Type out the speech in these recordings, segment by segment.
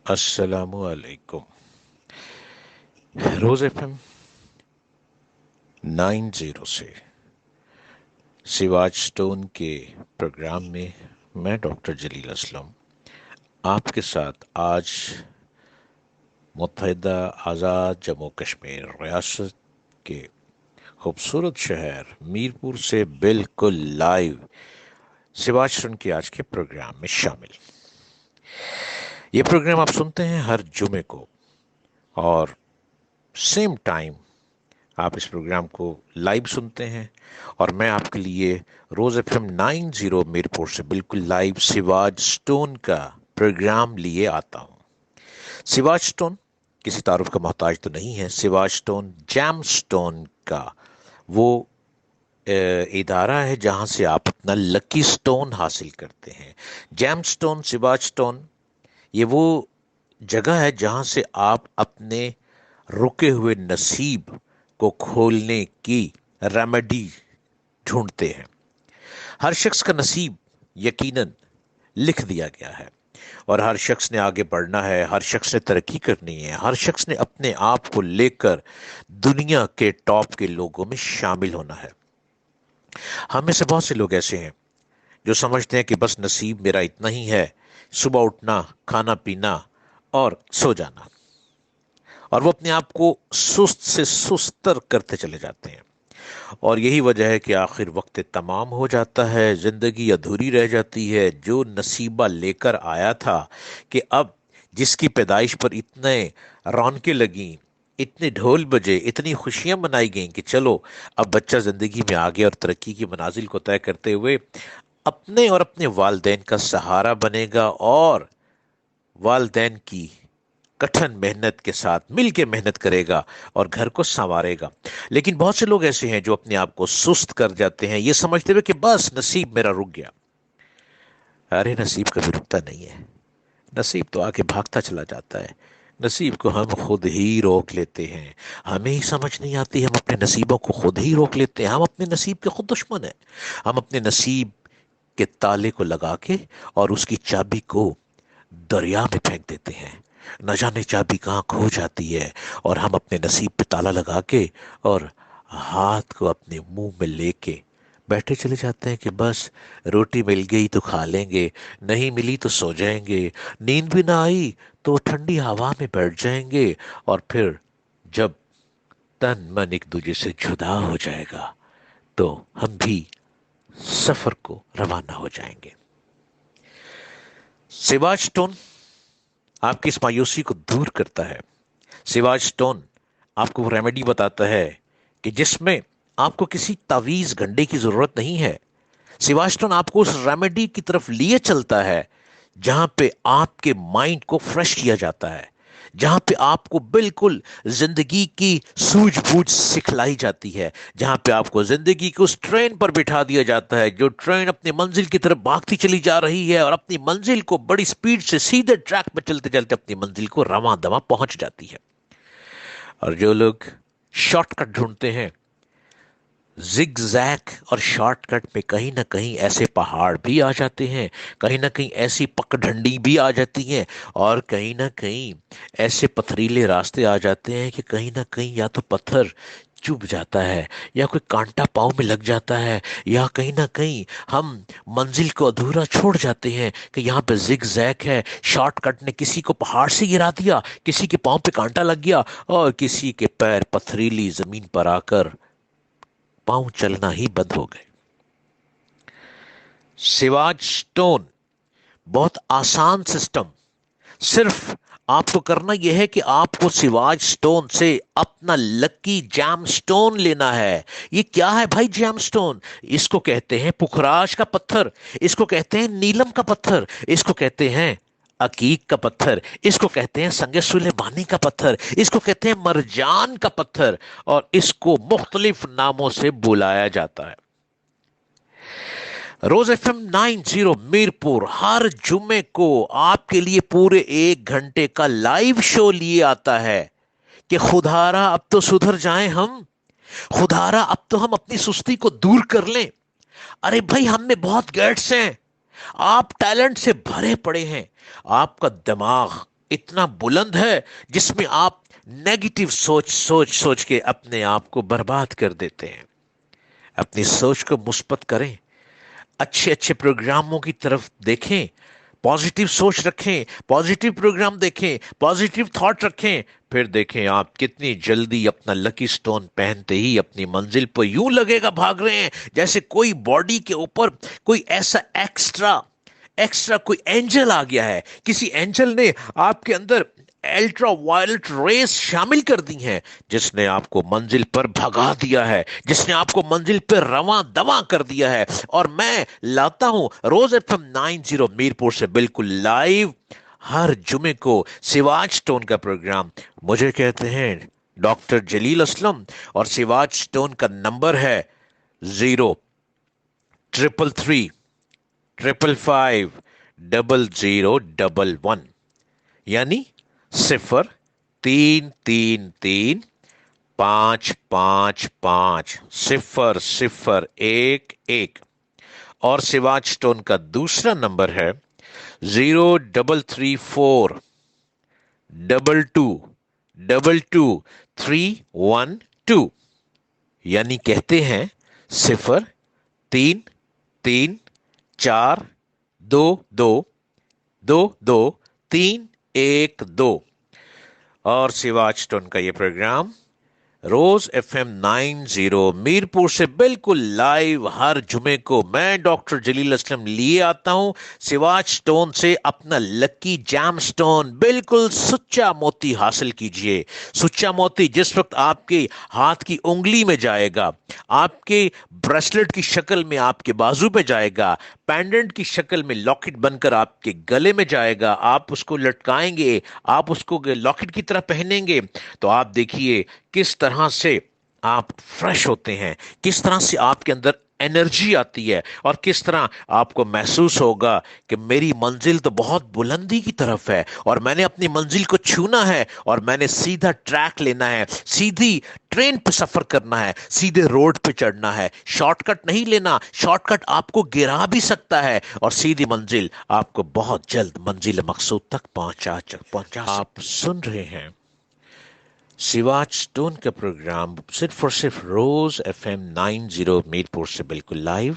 السلام علیکم۔ روز F M 90 سے سواج سٹون کے پروگرام میں میں ڈاکٹر جلیل اسلم آپ کے ساتھ آج متحدہ آزاد جموں کشمیر ریاست کے خوبصورت شہر میرپور سے بالکل لائیو سواج سٹون کے آج کے پروگرام میں شامل۔ یہ پروگرام آپ سنتے ہیں ہر جمعے کو، اور سیم ٹائم آپ اس پروگرام کو لائیو سنتے ہیں، اور میں آپ کے لیے روز ایف ایم 90 میرپور سے بالکل لائیو سواج سٹون کا پروگرام لیے آتا ہوں۔ سواج سٹون کسی تعارف کا محتاج تو نہیں ہے۔ سواج سٹون جیم سٹون کا وہ ادارہ ہے جہاں سے آپ اپنا لکی سٹون حاصل کرتے ہیں۔ جیم سٹون، سواج سٹون، یہ وہ جگہ ہے جہاں سے آپ اپنے رکے ہوئے نصیب کو کھولنے کی ریمیڈی ڈھونڈتے ہیں۔ ہر شخص کا نصیب یقیناً لکھ دیا گیا ہے، اور ہر شخص نے آگے بڑھنا ہے، ہر شخص نے ترقی کرنی ہے، ہر شخص نے اپنے آپ کو لے کر دنیا کے ٹاپ کے لوگوں میں شامل ہونا ہے۔ ہم میں سے بہت سے لوگ ایسے ہیں جو سمجھتے ہیں کہ بس نصیب میرا اتنا ہی ہے، صبح اٹھنا، کھانا پینا اور سو جانا، اور وہ اپنے آپ کو سست سے سستر کرتے چلے جاتے ہیں۔ اور یہی وجہ ہے کہ آخر وقت تمام ہو جاتا ہے، زندگی ادھوری رہ جاتی ہے۔ جو نصیبہ لے کر آیا تھا کہ اب جس کی پیدائش پر اتنے رونقیں لگیں، اتنے ڈھول بجے، اتنی خوشیاں منائی گئیں کہ چلو اب بچہ زندگی میں آگے اور ترقی کی منازل کو طے کرتے ہوئے اپنے اور اپنے والدین کا سہارا بنے گا، اور والدین کی کٹھن محنت کے ساتھ مل کے محنت کرے گا اور گھر کو سنوارے گا۔ لیکن بہت سے لوگ ایسے ہیں جو اپنے آپ کو سست کر جاتے ہیں، یہ سمجھتے ہوئے کہ بس نصیب میرا رک گیا۔ ارے نصیب کبھی رکتا نہیں ہے، نصیب تو آگے بھاگتا چلا جاتا ہے۔ نصیب کو ہم خود ہی روک لیتے ہیں، ہمیں ہی سمجھ نہیں آتی، ہم اپنے نصیبوں کو خود ہی روک لیتے ہیں۔ ہم اپنے نصیب کے خود دشمن ہیں۔ ہم اپنے نصیب کے تالے کو لگا کے اور اس کی چابی کو دریا میں پھینک دیتے ہیں۔ نہ جانے چابی کہاں کھو جاتی ہے، اور ہم اپنے نصیب پہ تالا لگا کے اور ہاتھ کو اپنے منہ میں لے کے بیٹھے چلے جاتے ہیں کہ بس روٹی مل گئی تو کھا لیں گے، نہیں ملی تو سو جائیں گے، نیند بھی نہ آئی تو ٹھنڈی ہوا میں بیٹھ جائیں گے، اور پھر جب تن من ایک دوسرے سے جدا ہو جائے گا تو ہم بھی سفر کو روانہ ہو جائیں گے۔ سواج سٹون آپ کی اس مایوسی کو دور کرتا ہے۔ سواج سٹون آپ کو وہ ریمیڈی بتاتا ہے کہ جس میں آپ کو کسی تعویذ گھنٹے کی ضرورت نہیں ہے۔ سواج سٹون آپ کو اس ریمیڈی کی طرف لیے چلتا ہے جہاں پہ آپ کے مائنڈ کو فریش کیا جاتا ہے، جہاں پہ آپ کو بالکل زندگی کی سوجھ بوجھ سکھلائی جاتی ہے، جہاں پہ آپ کو زندگی کو اس ٹرین پر بٹھا دیا جاتا ہے جو ٹرین اپنی منزل کی طرف بھاگتی چلی جا رہی ہے، اور اپنی منزل کو بڑی سپیڈ سے سیدھے ٹریک پہ چلتے چلتے اپنی منزل کو رواں دواں پہنچ جاتی ہے۔ اور جو لوگ شارٹ کٹ ڈھونڈتے ہیں، زگ زیگ اور شارٹ کٹ میں کہیں نہ کہیں ایسے پہاڑ بھی آ جاتے ہیں، کہیں نہ کہیں ایسی پک ڈھنڈی بھی آ جاتی ہیں، اور کہیں نہ کہیں ایسے پتھریلے راستے آ جاتے ہیں کہ کہیں نہ کہیں یا تو پتھر چبھ جاتا ہے، یا کوئی کانٹا پاؤں میں لگ جاتا ہے، یا کہیں نہ کہیں ہم منزل کو ادھورا چھوڑ جاتے ہیں کہ یہاں پہ زگ زیگ ہے، شارٹ کٹ نے کسی کو پہاڑ سے گرا دیا، کسی کے پاؤں پہ کانٹا لگ گیا، اور کسی کے پیر پتھریلی زمین پر آ کر پاؤں چلنا ہی بند ہو گئے۔ سواج سٹون بہت آسان سسٹم، صرف آپ کو کرنا یہ ہے کہ آپ کو سواج سٹون سے اپنا لکی جیم سٹون لینا ہے۔ یہ کیا ہے بھائی جیم سٹون؟ اس کو کہتے ہیں پکھراج کا پتھر، اس کو کہتے ہیں نیلم کا پتھر، اس کو کہتے ہیں عقیق کا پتھر، اس کو کہتے ہیں سنگ سلیمانی کا پتھر، اس کو کہتے ہیں مرجان کا پتھر، اور اس کو مختلف ناموں سے بلایا جاتا ہے۔ روز ایف ایم 90 میرپور ہر جمعے کو آپ کے لیے پورے 1 گھنٹے کا لائیو شو لیے آتا ہے کہ خدارا اب تو سدھر جائیں ہم، خدارا اب تو ہم اپنی سستی کو دور کر لیں۔ ارے بھائی ہم میں بہت گیٹس ہیں، آپ ٹیلنٹ سے بھرے پڑے ہیں، آپ کا دماغ اتنا بلند ہے جس میں آپ نیگیٹو سوچ کے اپنے آپ کو برباد کر دیتے ہیں. اپنی سوچ کو مثبت کریں، اچھے اچھے پروگراموں کی طرف دیکھیں، پازیٹیو سوچ رکھیں، پازیٹیو پروگرام دیکھیں، پازیٹیو تھاٹ رکھیں. پھر دیکھیں آپ کتنی جلدی اپنا لکی سٹون پہنتے ہی اپنی منزل پر یوں لگے گا بھاگ رہے ہیں جیسے کوئی باڈی کے اوپر کوئی ایسا ایکسٹرا کوئی اینجل آ گیا ہے. کسی اینجل نے آپ کے اندر الٹرا وائلٹ ریز شامل کر دی ہیں، جس نے آپ کو منزل پر بھگا دیا ہے، جس نے آپ کو منزل پر رواں دواں کر دیا ہے. اور میں لاتا ہوں روز ایف ایم 90 میرپور سے بالکل لائیو ہر جمعے کو سواج ٹون کا پروگرام. مجھے کہتے ہیں ڈاکٹر جلیل اسلم، اور سواج ٹون کا نمبر ہے 033355011، یعنی 0333555001. اور سواج ٹون کا دوسرا نمبر ہے 0334222312، یعنی کہتے ہیں 033422222312. اور سواج ٹون کا یہ پروگرام روز ایف ایم 90 میرپور سے بالکل لائیو ہر جمعے کو میں ڈاکٹر جلیل اسلم لیے آتا ہوں سواج ٹون سے اپنا لکی جام سٹون. بالکل سچا موتی حاصل کیجئے. سچا موتی جس وقت آپ کے ہاتھ کی انگلی میں جائے گا، آپ کے بریسلٹ کی شکل میں آپ کے بازو پہ جائے گا، پینڈنٹ کی شکل میں لاکٹ بن کر آپ کے گلے میں جائے گا، آپ اس کو لٹکائیں گے، آپ اس کو لاکٹ کی طرح پہنیں گے، تو آپ دیکھیے کس طرح سے آپ فریش ہوتے ہیں، کس طرح سے آپ کے اندر انرجی آتی ہے، اور کس طرح آپ کو محسوس ہوگا کہ میری منزل تو بہت بلندی کی طرف ہے اور میں نے اپنی منزل کو چھونا ہے اور میں نے سیدھا ٹریک لینا ہے، سیدھی ٹرین پہ سفر کرنا ہے، سیدھے روڈ پہ چڑھنا ہے. شارٹ کٹ نہیں لینا، شارٹ کٹ آپ کو گرا بھی سکتا ہے، اور سیدھی منزل آپ کو بہت جلد منزل مقصود تک پہنچا. آپ سن رہے ہیں سواج ٹون کا پروگرام صرف اور صرف روز ایف ایم 90 میرپور سے بالکل لائیو.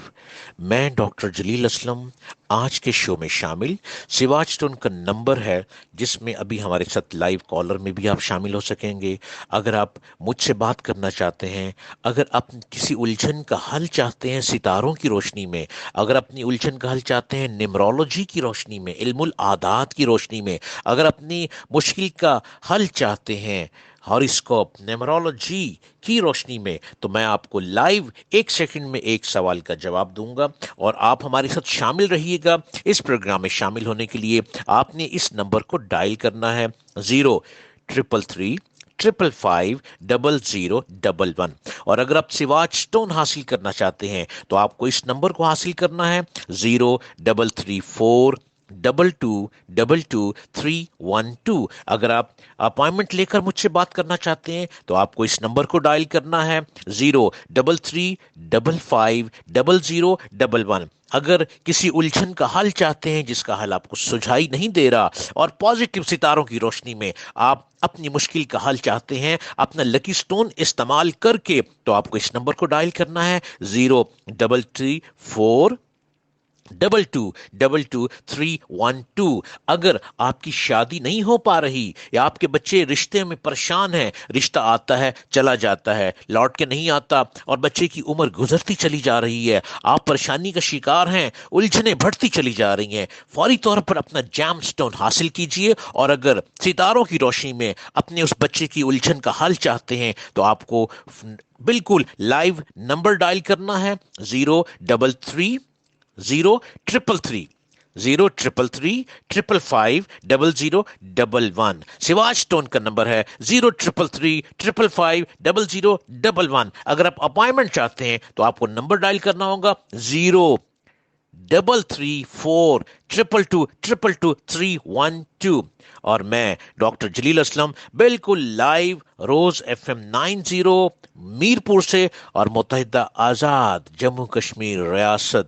میں ڈاکٹر جلیل اسلم آج کے شو میں شامل. سواج ٹون کا نمبر ہے جس میں ابھی ہمارے ساتھ لائیو کالر میں بھی آپ شامل ہو سکیں گے. اگر آپ مجھ سے بات کرنا چاہتے ہیں، اگر آپ کسی الجھن کا حل چاہتے ہیں ستاروں کی روشنی میں، اگر اپنی الجھن کا حل چاہتے ہیں نیمرولوجی کی روشنی میں، علم العادات کی روشنی میں، اگر اپنی مشکل کا حل چاہتے ہیں ہاروسکوپ نیمرولوجی کی روشنی میں، تو میں آپ کو لائیو 1 سیکنڈ میں ایک سوال کا جواب دوں گا اور آپ ہمارے ساتھ شامل رہیے گا. اس پروگرام میں شامل ہونے کے لیے آپ نے اس نمبر کو ڈائل کرنا ہے 033355011. اور اگر آپ سواج ٹون حاصل کرنا چاہتے ہیں تو آپ کو اس نمبر کو حاصل کرنا ہے 0334222312. اگر آپ اپائنمنٹ لے کر مجھ سے بات کرنا چاہتے ہیں تو آپ کو اس نمبر کو ڈائل کرنا ہے 033550011. اگر کسی الجھن کا حل چاہتے ہیں جس کا حل آپ کو سجھائی نہیں دے رہا اور پازیٹیو ستاروں کی روشنی میں آپ اپنی مشکل کا حل چاہتے ہیں اپنا لکی سٹون استعمال کر کے، تو آپ کو اس نمبر کو ڈائل کرنا ہے 03342222312. اگر آپ کی شادی نہیں ہو پا رہی یا آپ کے بچے رشتے میں پریشان ہیں، رشتہ آتا ہے چلا جاتا ہے لوٹ کے نہیں آتا اور بچے کی عمر گزرتی چلی جا رہی ہے، آپ پریشانی کا شکار ہیں، الجھنیں بڑھتی چلی جا رہی ہیں، فوری طور پر اپنا جام سٹون حاصل کیجئے. اور اگر ستاروں کی روشنی میں اپنے اس بچے کی الجھن کا حل چاہتے ہیں تو آپ کو بالکل لائیو نمبر ڈائل کرنا ہے 033355001. سواج ٹون کا نمبر ہے 033355001. اگر آپ اپائنمنٹ چاہتے ہیں تو آپ کو نمبر ڈائل کرنا ہوگا 03342222312. اور میں ڈاکٹر جلیل اسلم بالکل لائیو روز ایف ایم 90 میرپور سے اور متحدہ آزاد جموں کشمیر ریاست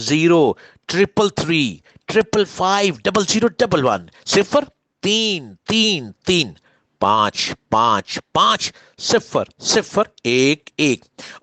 03335550011, 0333555011,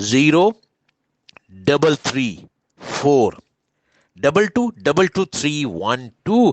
0334222312,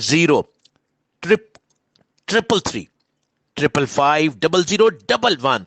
0333555011,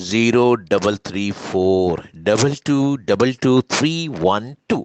0334222312।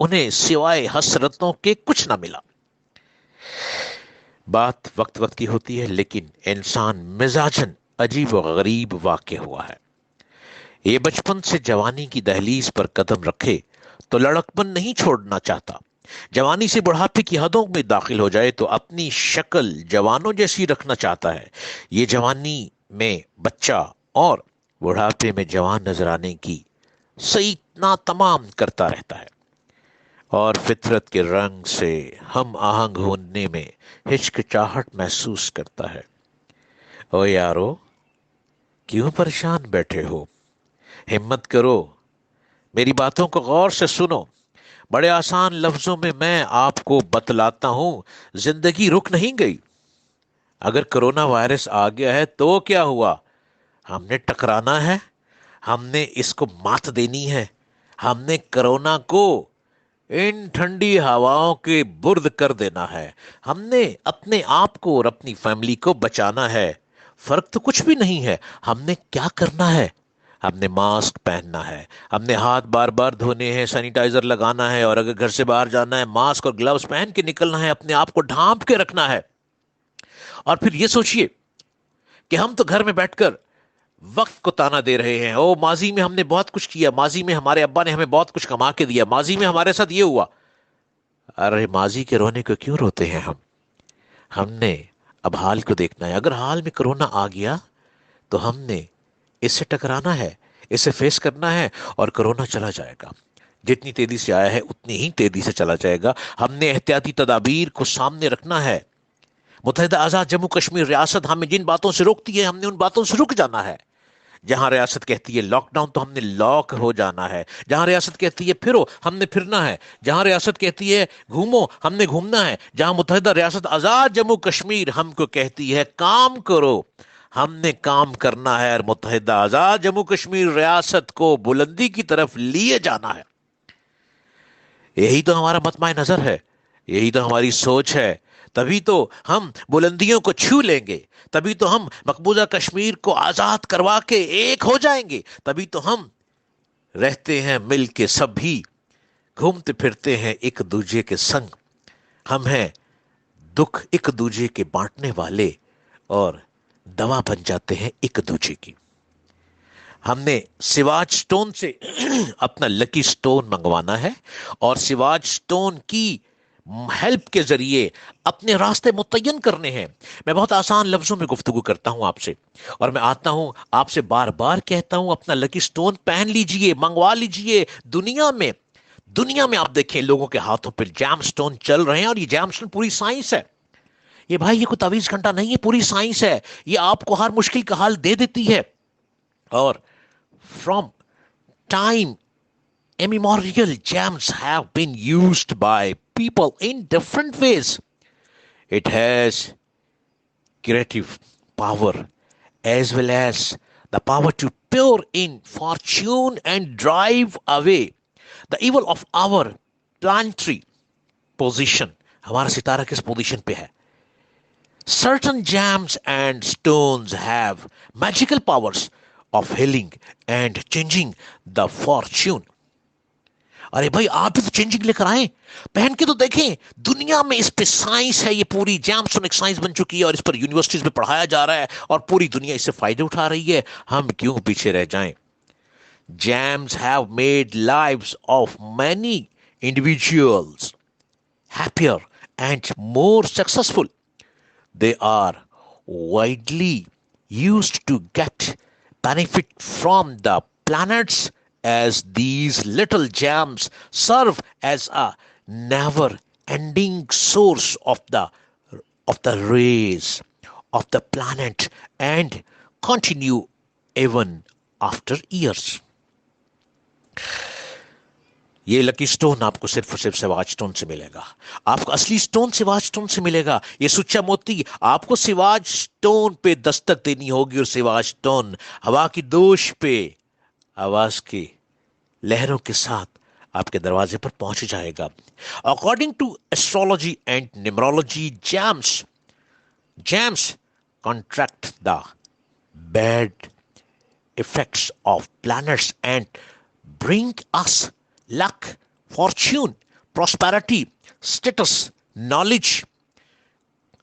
انہیں سوائے حسرتوں کے کچھ نہ ملا. بات وقت وقت کی ہوتی ہے، لیکن انسان مزاجن عجیب و غریب واقع ہوا ہے. یہ بچپن سے جوانی کی دہلیز پر قدم رکھے تو لڑکپن نہیں چھوڑنا چاہتا. جوانی سے بڑھاپے کی حدوں میں داخل ہو جائے تو اپنی شکل جوانوں جیسی رکھنا چاہتا ہے. یہ جوانی میں بچہ اور بڑھاپے میں جوان نظر آنے کی سعی تمام کرتا رہتا ہے، اور فطرت کے رنگ سے ہم آہنگ ہونے میں ہچکچاہٹ محسوس کرتا ہے. او یارو، کیوں پریشان بیٹھے ہو؟ ہمت کرو، میری باتوں کو غور سے سنو. بڑے آسان لفظوں میں آپ کو بتلاتا ہوں. زندگی رک نہیں گئی. اگر کرونا وائرس آ گیا ہے تو کیا ہوا؟ ہم نے ٹکرانا ہے، ہم نے اس کو مات دینی ہے. ہم نے کرونا کو ان ٹھنڈی ہواؤں کے برد کر دینا ہے. ہم نے اپنے آپ کو اور اپنی فیملی کو بچانا ہے. فرق تو کچھ بھی نہیں ہے. ہم نے کیا کرنا ہے؟ ہم نے ماسک پہننا ہے، ہم نے ہاتھ بار بار دھونے ہیں، سینیٹائزر لگانا ہے، اور اگر گھر سے باہر جانا ہے ماسک اور گلوز پہن کے نکلنا ہے، اپنے آپ کو ڈھانپ کے رکھنا ہے. اور پھر یہ سوچئے کہ ہم تو گھر میں بیٹھ کر وقت کو تانا دے رہے ہیں. او ماضی میں ہم نے بہت کچھ کیا، ماضی میں ہمارے ابا نے ہمیں بہت کچھ کما کے دیا، ماضی میں ہمارے ساتھ یہ ہوا. ارے ماضی کے رونے کو کیوں روتے ہیں ہم؟ ہم نے اب حال کو دیکھنا ہے. اگر حال میں کرونا آ گیا تو ہم نے اس سے ٹکرانا ہے، اسے فیس کرنا ہے، اور کرونا چلا جائے گا. جتنی تیزی سے آیا ہے اتنی ہی تیزی سے چلا جائے گا. ہم نے احتیاطی تدابیر کو سامنے رکھنا ہے. متحدہ آزاد جموں کشمیر ریاست ہمیں جن باتوں سے روکتی ہے، ہم نے ان باتوں سے رک جانا ہے. جہاں ریاست کہتی ہے لاک ڈاؤن تو ہم نے لاک ہو جانا ہے. جہاں ریاست کہتی ہے پھرو، ہم نے پھرنا ہے. جہاں ریاست کہتی ہے گھومو، ہم نے گھومنا ہے. جہاں متحدہ ریاست آزاد جموں کشمیر ہم کو کہتی ہے کام کرو، ہم نے کام کرنا ہے. اور متحدہ آزاد جموں کشمیر ریاست کو بلندی کی طرف لیے جانا ہے. یہی تو ہمارا مطمع نظر ہے، یہی تو ہماری سوچ ہے. تبھی تو ہم بلندیوں کو چھو لیں گے، تبھی تو ہم مقبوضہ کشمیر کو آزاد کروا کے ایک ہو جائیں گے. تبھی تو ہم رہتے ہیں مل کے سبھی، گھومتے پھرتے ہیں ایک دوجے کے سنگ. ہم ہیں دکھ ایک دوجے کے بانٹنے والے، اور دوا بن جاتے ہیں ایک دوجے کی. ہم نے سواج سٹون سے اپنا لکی سٹون منگوانا ہے، اور سواج سٹون کی ہیلپ کے ذریعے اپنے راستے متعین کرنے ہیں. میں بہت آسان لفظوں میں گفتگو کرتا ہوں آپ سے، اور میں آتا ہوں آپ سے بار بار کہتا ہوں اپنا لکی سٹون پہن لیجئے، منگوا لیجئے. دنیا میں آپ دیکھیں لوگوں کے ہاتھوں پہ جیم سٹون چل رہے ہیں، اور یہ جیم سٹون پوری سائنس ہے. یہ بھائی یہ کوئی تعویذ گھنٹہ نہیں ہے، پوری سائنس ہے. یہ آپ کو ہر مشکل کا حل دے دیتی ہے. اور from time immemorial, gems have been used by people in different ways. It has creative power as well as the power to pour in fortune and drive away the evil of our planetary position. ہمارا ستارہ کس position پہ ہے؟ Certain gems and stones have magical powers of healing and changing the fortune. ارے بھائی آپ بھی تو changing لے کر آئیں، پہن کے تو دیکھیں. دنیا میں اس پہ سائنس ہے، یہ پوری جیمسٹون ایک سائنس بن چکی ہے، اور اس پر یونیورسٹیز میں پڑھایا جا رہا ہے، اور پوری دنیا اس سے فائدے اٹھا رہی ہے. ہم کیوں پیچھے رہ جائیں؟ Gems have made lives of many individuals happier and more successful. They are widely used to get benefit from the planets, as these little gems serve as a never ending source of the rays of the planet and continue even after years. یہ لکی stone آپ کو صرف اور صرف سواج stone سے ملے گا. آپ کو اصلی سٹون سواج سٹون سے ملے گا. یہ سچا موتی آپ کو سواج سٹون پہ دستک دینی ہوگی، اور سواج سٹون ہوا کی دوش پہ آواز کی لہروں کے ساتھ آپ کے دروازے پر پہنچ جائے گا. According to astrology and numerology, gems contract the bad effects of planets and bring us luck, fortune, prosperity, status, knowledge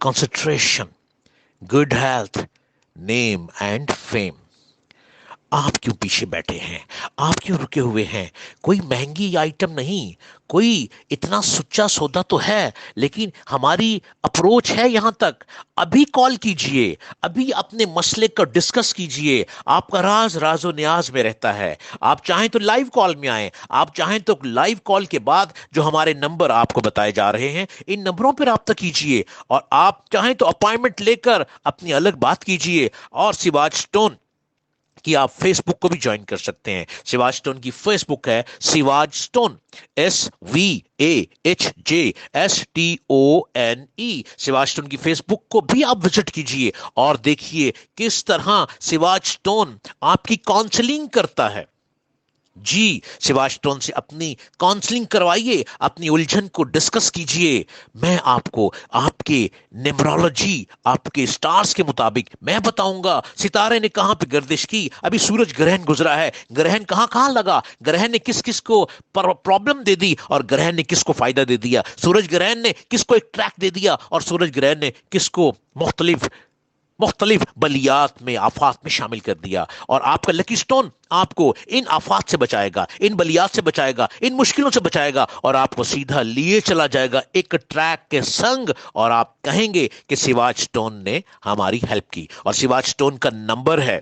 concentration, good health, name and fame. آپ کیوں پیچھے بیٹھے ہیں؟ آپ کیوں رکے ہوئے ہیں؟ کوئی مہنگی آئٹم نہیں، کوئی اتنا سچا سودا تو ہے، لیکن ہماری اپروچ ہے یہاں تک. ابھی کال کیجئے، ابھی اپنے مسئلے کو ڈسکس کیجئے. آپ کا راز و نیاز میں رہتا ہے. آپ چاہیں تو لائیو کال میں آئیں، آپ چاہیں تو لائیو کال کے بعد جو ہمارے نمبر آپ کو بتائے جا رہے ہیں ان نمبروں پر رابطہ کیجئے، اور آپ چاہیں تو اپائنٹمنٹ لے کر اپنی الگ بات کیجئے. اور سواج اسٹون کہ آپ فیس بک کو بھی جوائن کر سکتے ہیں. سواج اسٹون کی فیس بک ہے سواج اسٹون، SVAHJSTONE. سواج اسٹون کی فیس بک کو بھی آپ وزٹ کیجئے اور دیکھیے کس طرح سواج اسٹون آپ کی کاؤنسلنگ کرتا ہے. جی، سواج اسٹون سے اپنی کاؤنسلنگ کروائیے، اپنی الجھن کو ڈسکس کیجئے. میں آپ کو آپ کے نیمرولوجی، آپ کے سٹارز کے مطابق میں بتاؤں گا ستارے نے کہاں پہ گردش کی. ابھی سورج گرہن گزرا ہے، گرہن کہاں کہاں لگا، گرہن نے کس کس کو پرابلم دے دی اور گرہن نے کس کو فائدہ دے دیا. سورج گرہن نے کس کو ایک ٹریک دے دیا اور سورج گرہن نے کس کو مختلف بلیات میں، آفات میں شامل کر دیا. اور آپ کا لکی سٹون آپ کو ان آفات سے بچائے گا، ان بلیات سے بچائے گا، ان مشکلوں سے بچائے گا، اور آپ کو سیدھا لیے چلا جائے گا ایک ٹریک کے سنگ. اور آپ کہیں گے کہ سواج سٹون نے ہماری ہیلپ کی. اور سواج سٹون کا نمبر ہے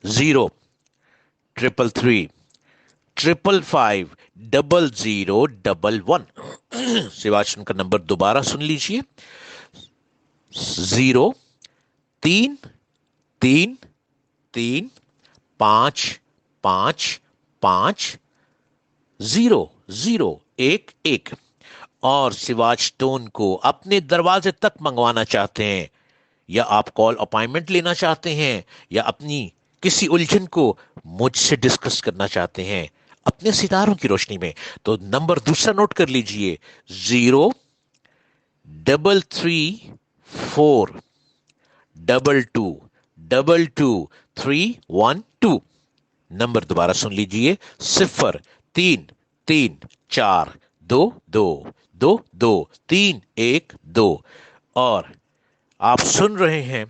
03355500011. سواج سٹون کا نمبر دوبارہ سن لیجئے، 03-3-3-5-5-5-0-0-1-1. اور سواج سٹون کو اپنے دروازے تک منگوانا چاہتے ہیں، یا آپ کال اپائنٹمنٹ لینا چاہتے ہیں، یا اپنی کسی الجھن کو مجھ سے ڈسکس کرنا چاہتے ہیں اپنے ستاروں کی روشنی میں، تو نمبر دوسرا نوٹ کر لیجئے، 03342222312. نمبر دوبارہ سن لیجئے، 03-3-4-2-2-2-2-3-1-2. اور آپ سن رہے ہیں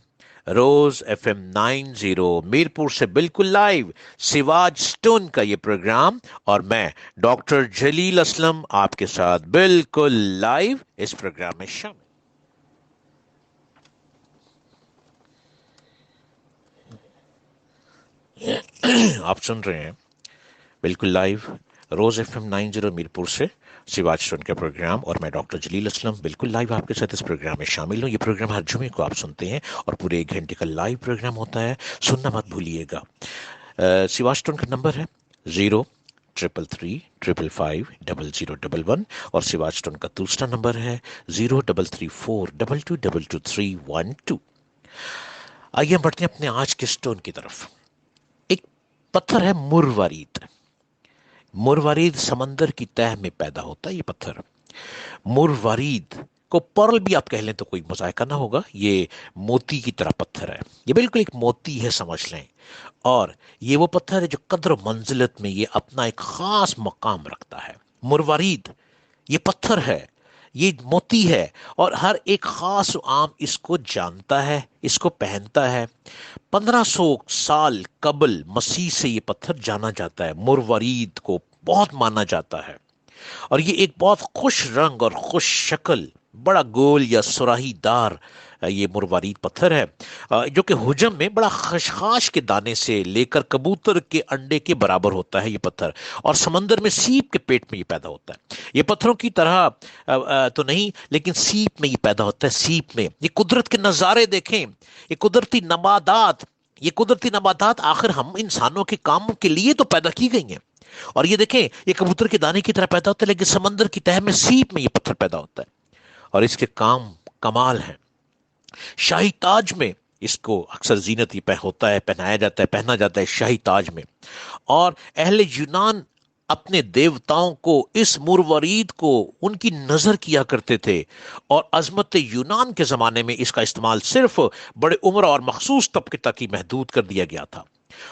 روز FM 90 میرپور سے بالکل لائیو سواج سٹون کا یہ پروگرام، اور میں ڈاکٹر جلیل اسلم آپ کے ساتھ بالکل لائیو اس پروگرام میں شامل. آپ سن رہے ہیں بالکل لائیو روز FM 90 میرپور سے سواج سٹون کا پروگرام، اور میں ڈاکٹر جلیل اسلم بالکل لائیو آپ کے ساتھ اس پروگرام میں شامل ہوں. یہ پروگرام ہر جمعے کو آپ سنتے ہیں اور پورے 1 گھنٹے کا لائیو پروگرام ہوتا ہے، سننا مت بھولیے گا. سواج سٹون کا نمبر ہے 033-355-55011، اور سواج سٹون کا دوسرا نمبر ہے 0334222312. آئیے ہم بڑھتے ہیں اپنے آج کے سٹون کی طرف. ایک پتھر ہے مروارید. مروارید سمندر کی تہ میں پیدا ہوتا ہے. یہ پتھر مروارید کو پرل بھی آپ کہہ لیں تو کوئی مذائقہ نہ ہوگا. یہ موتی کی طرح پتھر ہے، یہ بالکل ایک موتی ہے سمجھ لیں. اور یہ وہ پتھر ہے جو قدر و منزلت میں یہ اپنا ایک خاص مقام رکھتا ہے. مروارید یہ پتھر ہے، یہ موتی ہے، اور ہر ایک خاص عام اس کو جانتا ہے، اس کو پہنتا ہے. 1500 سال قبل مسیح سے یہ پتھر جانا جاتا ہے. مروارید کو بہت مانا جاتا ہے، اور یہ ایک بہت خوش رنگ اور خوش شکل، بڑا گول یا سراہی دار یہ مروارید پتھر ہے، جو کہ حجم میں بڑا خشخاش کے دانے سے لے کر کبوتر کے انڈے کے برابر ہوتا ہے یہ پتھر. اور سمندر میں سیپ کے پیٹ میں یہ پیدا ہوتا ہے. یہ پتھروں کی طرح تو نہیں، لیکن سیپ میں یہ پیدا ہوتا ہے، سیپ میں. یہ قدرت کے نظارے دیکھیں، یہ قدرتی نباتات آخر ہم انسانوں کے کاموں کے لیے تو پیدا کی گئی ہیں. اور یہ دیکھیں، یہ کبوتر کے دانے کی طرح پیدا ہوتا ہے، لیکن سمندر کی تہ میں سیپ میں یہ پتھر پیدا ہوتا ہے. اور اس کے کام کمال ہیں. شاہی تاج میں اس کو اکثر زینت یہ ہوتا ہے، پہنا جاتا ہے شاہی تاج میں. اور اہل یونان اپنے دیوتاؤں کو اس مروارید کو ان کی نظر کیا کرتے تھے، اور عظمت یونان کے زمانے میں اس کا استعمال صرف بڑے عمر اور مخصوص طبقے تک ہی محدود کر دیا گیا تھا.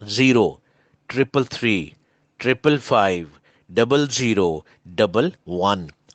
03335550011,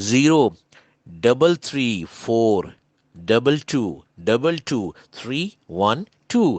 03342223112।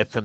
FM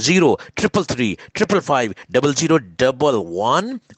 033355001।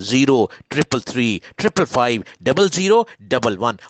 0333555011।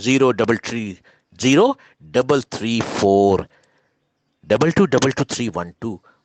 033033422312।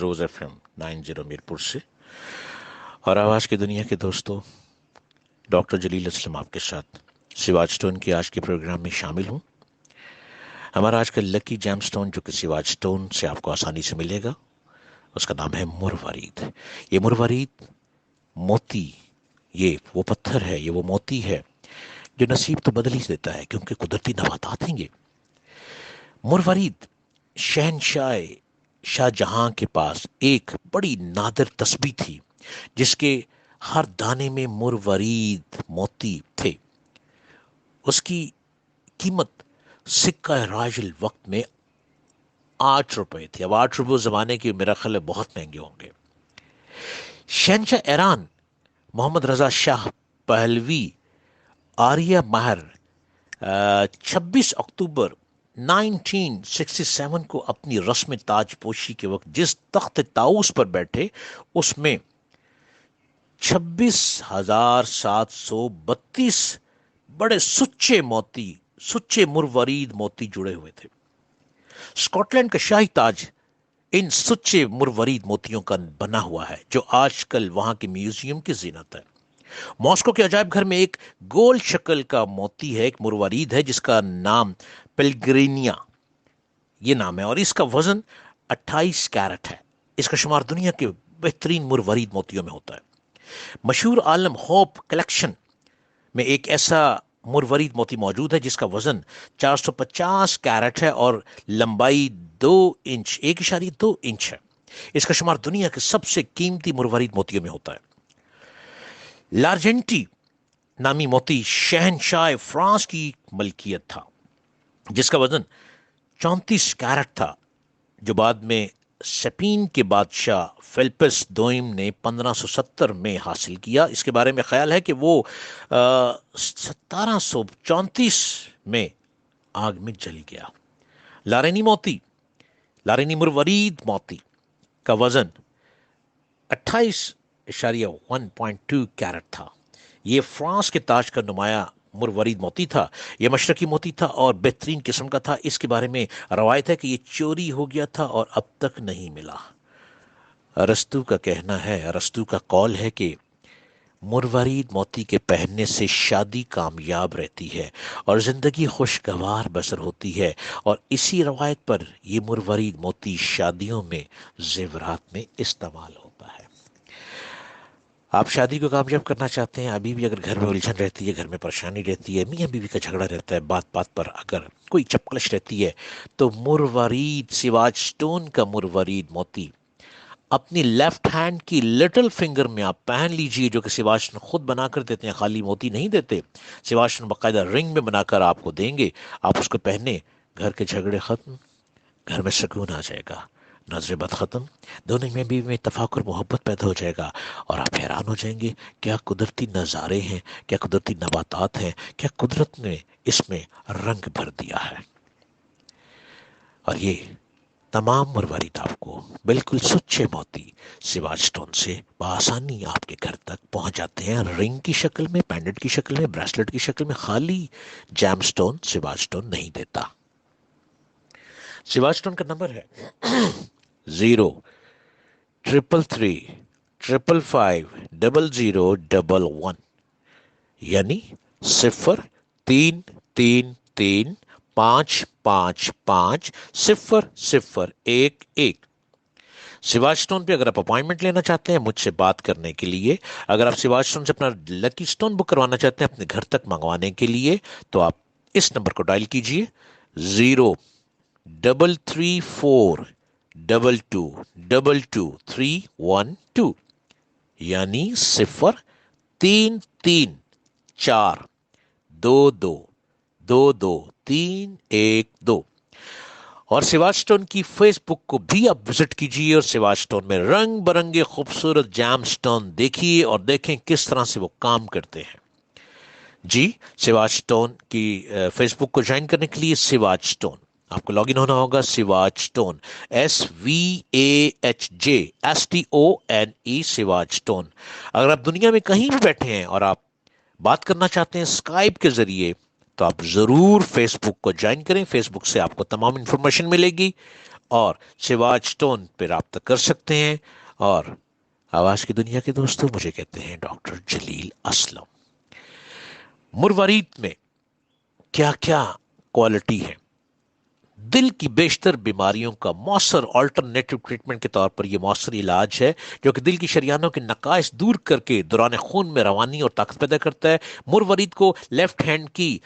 روز FM 90 میرپور سے، اور آواز کی دنیا کے دوستوں، ڈاکٹر جلیل اسلم آپ کے ساتھ سواج سٹون کے آج کے پروگرام میں شامل ہوں۔ ہمارا آج کا لکی جیم سٹون جو کہ سواج سٹون سے آپ کو آسانی سے ملے گا، اس کا نام ہے مروارید۔ یہ مروارید موتی، یہ وہ پتھر ہے، یہ وہ موتی ہے جو نصیب تو بدل ہی دیتا ہے، کیونکہ قدرتی نباتات ہیں یہ۔ مروارید شہنشاہ شاہ جہاں کے پاس ایک بڑی نادر تسبیح تھی جس کے ہر دانے میں مروارید موتی تھے۔ اس کی قیمت سکہ راج الوقت میں 8 روپے تھی۔ اب 8 روپے زمانے کے میرا خیال ہے بہت مہنگے ہوں گے۔ شہنشاہ ایران محمد رضا شاہ پہلوی آریہ ماہر 26 اکتوبر 1967 کو اپنی رسم تاج پوشی کے وقت جس تخت طاؤس پر بیٹھے، اس میں 26,732 بڑے سچے مروارید موتی جڑے ہوئے تھے۔ اسکاٹ لینڈ کا شاہی تاج ان سچے مروارید موتیوں کا بنا ہوا ہے، جو آج کل وہاں کے میوزیم کی زینت ہے۔ ماسکو کے عجائب گھر میں ایک گول شکل کا موتی ہے، ایک مروارید ہے جس کا نام پلگرینیا یہ نام ہے، اور اس کا وزن 28 کیرٹ ہے۔ اس کا شمار دنیا کے بہترین مروارید موتیوں میں ہوتا ہے۔ مشہور عالم ہوپ کلیکشن میں ایک ایسا مروارید موتی موجود ہے جس کا وزن 450 کیرٹ ہے اور لمبائی 1.2 انچ ہے۔ اس کا شمار دنیا کے سب سے قیمتی مروارید موتیوں میں ہوتا ہے۔ لارجنٹی نامی موتی شہنشاہ فرانس کی ملکیت تھا، جس کا وزن 34 کیرٹ تھا، جو بعد میں سپین کے بادشاہ فلپس دوئم نے 1570 میں حاصل کیا۔ اس کے بارے میں خیال ہے کہ وہ 1734 میں آگ میں جل گیا۔ لارینی مروارید موتی کا وزن 28.1.2 کیرٹ تھا۔ یہ فرانس کے تاج کا نمایاں مروارید موتی تھا۔ یہ مشرقی موتی تھا اور بہترین قسم کا تھا۔ اس کے بارے میں روایت ہے کہ یہ چوری ہو گیا تھا اور اب تک نہیں ملا۔ ارسطو کا کہنا ہے، ارسطو کا قول ہے کہ مروارید موتی کے پہننے سے شادی کامیاب رہتی ہے اور زندگی خوشگوار بسر ہوتی ہے، اور اسی روایت پر یہ مروارید موتی شادیوں میں زیورات میں استعمال ہوتا ہے۔ آپ شادی کو کامیاب کرنا چاہتے ہیں، ابھی بھی اگر گھر میں الجھن رہتی ہے، گھر میں پریشانی رہتی ہے، میاں بیوی کا جھگڑا رہتا ہے، بات بات پر اگر کوئی چپکلش رہتی ہے، تو مروارید سواج سٹون کا مروارید موتی اپنی لیفٹ ہینڈ کی لٹل فنگر میں آپ پہن لیجئے، جو کہ سواج خود بنا کر دیتے ہیں، خالی موتی نہیں دیتے۔ سواج باقاعدہ رنگ میں بنا کر آپ کو دیں گے، آپ اس کو پہنے، گھر کے جھگڑے ختم، گھر میں سکون آ جائے گا، نظر بد ختم، دونوں میں بھی میں تفاکر محبت پیدا ہو جائے گا، اور آپ حیران ہو جائیں گے کیا قدرتی نظارے ہیں، کیا قدرتی نباتات ہیں، کیا قدرت نے اس میں رنگ بھر دیا ہے۔ اور یہ تمام مروارید آپ کو بالکل سچے موتی سواج سٹون سے بآسانی آپ کے گھر تک پہنچ جاتے ہیں، رنگ کی شکل میں، پینڈنٹ کی شکل میں، بریسلٹ کی شکل میں۔ خالی جیم سٹون سواج سٹون نہیں دیتا۔ سواج سٹون کا نمبر ہے 033355011، یعنی 0333555011۔ سواج سٹون پہ اگر آپ اپوائنٹمنٹ لینا چاہتے ہیں مجھ سے بات کرنے کے لیے، اگر آپ سواج سٹون سے اپنا لکی سٹون بک کروانا چاہتے ہیں اپنے گھر تک منگوانے کے لیے، تو آپ اس نمبر کو ڈائل کیجئے 03342222312، یعنی 0334222312۔ اور سواج سٹون کی فیس بک کو بھی آپ وزٹ کیجئے اور سواج سٹون میں رنگ برنگے خوبصورت جیم سٹون دیکھیے اور دیکھیں کس طرح سے وہ کام کرتے ہیں۔ جی، سواج سٹون کی فیس بک کو جوائن کرنے کے لیے سواج سٹون آپ کو لاگ ان ہونا ہوگا، سواج سٹون SVAHJSTONE سواج سٹون۔ اگر آپ دنیا میں کہیں بھی بیٹھے ہیں اور آپ بات کرنا چاہتے ہیں اسکائپ کے ذریعے، تو آپ ضرور فیس بک کو جوائن کریں۔ فیس بک سے آپ کو تمام انفارمیشن ملے گی، اور سواج اسٹون پہ رابطہ کر سکتے ہیں. اور آواز کی دنیا کے دوستوں مجھے کہتے ہیں ڈاکٹر جلیل اسلم. مروارید میں کیا کیا کوالٹی ہے؟ دل کی بیشتر بیماریوں کا مؤثر آلٹرنیٹو ٹریٹمنٹ کے طور پر یہ مؤثر علاج ہے جو کہ دل کی شریانوں کے نقائص دور کر کے دوران خون میں روانی اور طاقت پیدا کرتا ہے. مروارید کو لیفٹ ہینڈ کی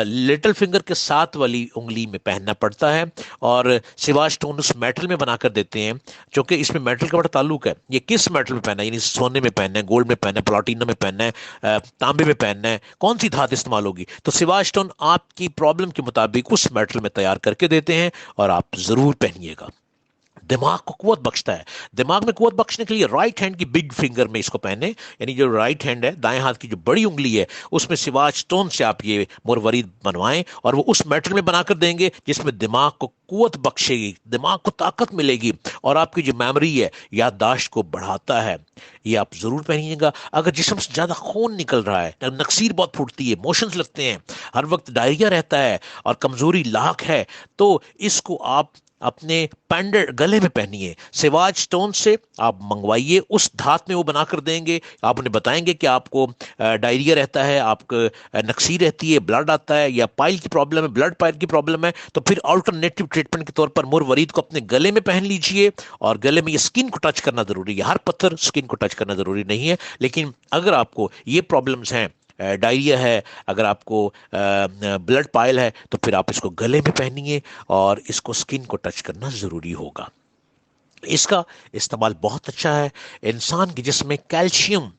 لٹل فنگر کے ساتھ والی انگلی میں پہننا پڑتا ہے اور سواج اسٹون اس میٹل میں بنا کر دیتے ہیں. چونکہ اس میں میٹل کا بڑا تعلق ہے. یہ کس میٹل میں پہننا ہے؟ یعنی سونے میں پہننا ہے، گولڈ میں پہننا ہے، پلاٹینم میں پہننا ہے، تانبے میں پہننا ہے، کون سی دھات استعمال ہوگی؟ تو سواج اسٹون آپ کی پرابلم کے مطابق اس میٹل میں تیار کر کے دیتے ہیں اور آپ ضرور پہنیے گا. دماغ کو قوت بخشتا ہے. دماغ میں قوت بخشنے کے لیے رائٹ ہینڈ کی بگ فنگر میں اس کو پہنے، یعنی جو رائٹ ہینڈ ہے، دائیں ہاتھ کی جو بڑی انگلی ہے، اس میں سواج اسٹون سے آپ یہ مروارید بنوائیں اور وہ اس میٹل میں بنا کر دیں گے جس میں دماغ کو قوت بخشے گی، دماغ کو طاقت ملے گی اور آپ کی جو میموری ہے، یادداشت کو بڑھاتا ہے. یہ آپ ضرور پہنیے گا. اگر جسم سے زیادہ خون نکل رہا ہے، نکسیر بہت پھوٹتی ہے، موشنز لگتے ہیں، ہر وقت ڈائریا رہتا ہے اور کمزوری لاحق ہے، تو اس کو آپ اپنے پینڈل گلے میں پہنیے. سواج اسٹون سے آپ منگوائیے، اس دھات میں وہ بنا کر دیں گے. آپ انہیں بتائیں گے کہ آپ کو ڈائریا رہتا ہے، آپ کو نکسی رہتی ہے، بلڈ آتا ہے، یا پائل کی پرابلم ہے، بلڈ پائل کی پرابلم ہے، تو پھر آلٹرنیٹو ٹریٹمنٹ کے طور پر مروارید کو اپنے گلے میں پہن لیجئے. اور گلے میں یہ سکن کو ٹچ کرنا ضروری ہے. ہر پتھر سکن کو ٹچ کرنا ضروری نہیں ہے، لیکن اگر آپ کو یہ پرابلمز ہیں، ڈائریا ہے، اگر آپ کو بلڈ پائل ہے، تو پھر آپ اس کو گلے میں پہنیے اور اس کو سکن کو ٹچ کرنا ضروری ہوگا. اس کا استعمال بہت اچھا ہے. انسان کے جسم میں کیلشیم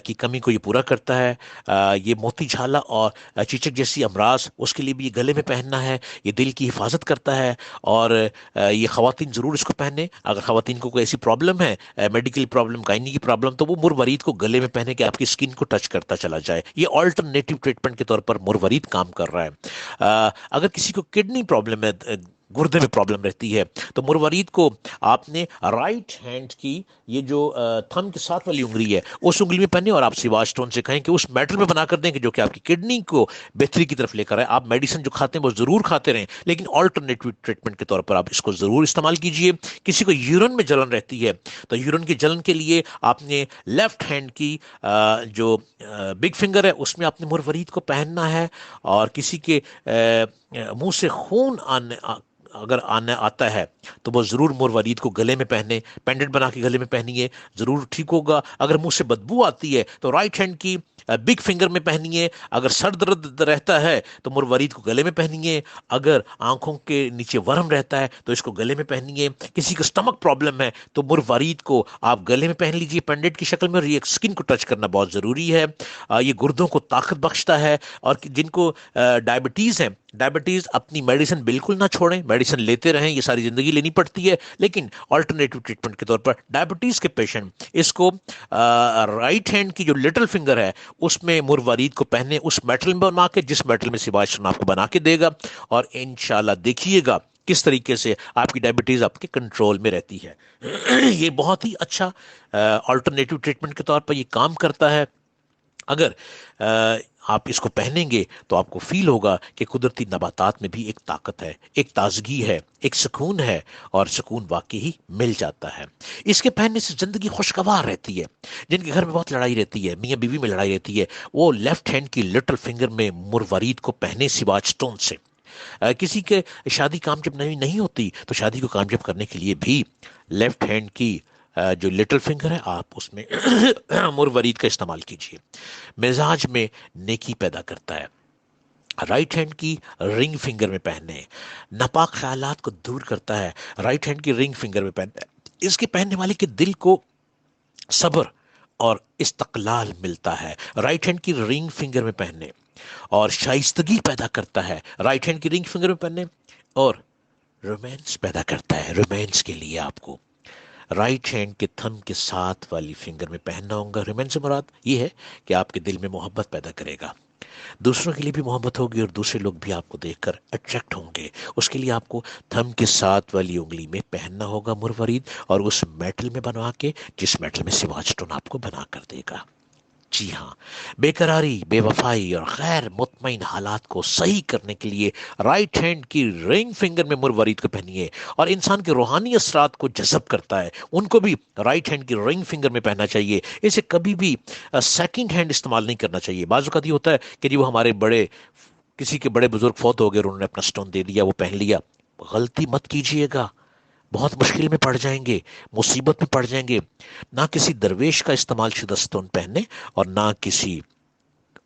کی کمی کو یہ پورا کرتا ہے. یہ موتی جھالا اور چیچک جیسی امراض، اس کے لیے بھی یہ گلے میں پہننا ہے. یہ دل کی حفاظت کرتا ہے اور یہ خواتین ضرور اس کو پہنے. اگر خواتین کو کوئی ایسی پرابلم ہے، میڈیکل پرابلم، گائنی کی پرابلم، تو وہ مروارید کو گلے میں پہنے کہ آپ کی سکن کو ٹچ کرتا چلا جائے. یہ آلٹرنیٹو ٹریٹمنٹ کے طور پر مروارید کام کر رہا ہے. اگر کسی کو کڈنی پرابلم ہے، گردے میں پرابلم رہتی ہے، تو مروارید کو آپ نے رائٹ ہینڈ کی یہ جو تھم کے ساتھ والی انگلی ہے، اس انگلی میں پہنے اور آپ سواج اسٹون سے کہیں کہ اس میٹل میں بنا کر دیں کہ جو کہ آپ کی کڈنی کو بہتری کی طرف لے کر آئے. آپ میڈیسن جو کھاتے ہیں وہ ضرور کھاتے رہیں، لیکن آلٹرنیٹو ٹریٹمنٹ کے طور پر آپ اس کو ضرور استعمال کیجئے. کسی کو یورین میں جلن رہتی ہے، تو یورین کی جلن کے لیے آپ نے لیفٹ ہینڈ کی جو بگ فنگر ہے، اس میں آپ نے مروارید کو پہننا ہے. اور کسی کے منہ سے خون اگر آتا ہے تو وہ ضرور مروارید کو گلے میں پہنے، پینڈنٹ بنا کے گلے میں پہنیے، ضرور ٹھیک ہوگا. اگر منہ سے بدبو آتی ہے تو رائٹ ہینڈ کی بگ فنگر میں پہنیے. اگر سر درد رہتا ہے تو مروارید کو گلے میں پہنیے. اگر آنکھوں کے نیچے ورم رہتا ہے تو اس کو گلے میں پہنیے. کسی کو سٹمک پرابلم ہے تو مروارید کو آپ گلے میں پہن لیجیے پینڈنٹ کی شکل میں، اور یہ سکن کو ٹچ کرنا بہت ضروری ہے. یہ گردوں کو طاقت بخشتا ہے. اور جن کو ڈائبٹیز ہے، ڈائبٹیز اپنی میڈیسن بالکل نہ چھوڑیں، میڈیسن لیتے رہیں، یہ ساری زندگی لینی پڑتی ہے، لیکن آلٹرنیٹو ٹریٹمنٹ کے طور پر ڈائبٹیز کے پیشنٹ اس کو رائٹ ہینڈ کی جو لٹل فنگر ہے اس میں مروارید کو پہنے، اس میٹل میں بنا کے جس میٹل میں سواج اسٹون آپ کو بنا کے دے گا. اور انشاءاللہ دیکھیے گا کس طریقے سے آپ کی ڈائبٹیز آپ کے کنٹرول میں رہتی ہے. یہ بہت ہی اچھا آلٹرنیٹو ٹریٹمنٹ کے طور پر یہ کام کرتا ہے. اگر آپ اس کو پہنیں گے تو آپ کو فیل ہوگا کہ قدرتی نباتات میں بھی ایک طاقت ہے، ایک تازگی ہے، ایک سکون ہے، اور سکون واقعی مل جاتا ہے. اس کے پہننے سے زندگی خوشگوار رہتی ہے. جن کے گھر میں بہت لڑائی رہتی ہے، میاں بیوی میں لڑائی رہتی ہے، وہ لیفٹ ہینڈ کی لٹل فنگر میں مروارید کو پہنے سواج اسٹون سے. کسی کے شادی کامیاب نہیں ہوتی تو شادی کو کامیاب کرنے کے لیے بھی لیفٹ ہینڈ کی جو لٹل فنگر ہے آپ اس میں مروارید کا استعمال کیجیے. مزاج میں نیکی پیدا کرتا ہے. رائٹ ہینڈ کی رنگ فنگر میں پہننے، ناپاک خیالات کو دور کرتا ہے. رائٹ ہینڈ کی رنگ فنگر میں پہننا ہے، اس کے پہننے والے کے دل کو صبر اور استقلال ملتا ہے. رائٹ ہینڈ کی رنگ فنگر میں پہننے اور شائستگی پیدا کرتا ہے. رائٹ ہینڈ کی رنگ فنگر میں پہننے اور رومانس پیدا کرتا ہے. رومانس کے لیے آپ کو رائٹ ہینڈ کے تھم کے ساتھ والی فنگر میں پہننا ہوگا. رومانس سے مراد یہ ہے کہ آپ کے دل میں محبت پیدا کرے گا، دوسروں کے لیے بھی محبت ہوگی اور دوسرے لوگ بھی آپ کو دیکھ کر اٹریکٹ ہوں گے. اس کے لیے آپ کو تھم کے ساتھ والی انگلی میں پہننا ہوگا مروارید، اور اس میٹل میں بنوا کے جس میٹل میں سواج اسٹون آپ کو بنا کر دے گا. جی ہاں، بے قراری، بے وفائی اور غیر مطمئن حالات کو صحیح کرنے کے لیے رائٹ ہینڈ کی رنگ فنگر میں مروارید کو پہنیے، اور انسان کے روحانی اثرات کو جذب کرتا ہے ان کو بھی رائٹ ہینڈ کی رنگ فنگر میں پہننا چاہیے. اسے کبھی بھی سیکنڈ ہینڈ استعمال نہیں کرنا چاہیے. بعض اوقات یہ ہوتا ہے کہ جی وہ ہمارے بڑے کسی کے بڑے بزرگ فوت ہو گئے اور انہوں نے اپنا سٹون دے دیا، وہ پہن لیا. غلطی مت کیجیے گا، بہت مشکل میں پڑ جائیں گے، مصیبت میں پڑ جائیں گے. نہ کسی درویش کا استعمال شدہ سٹون پہننے اور نہ کسی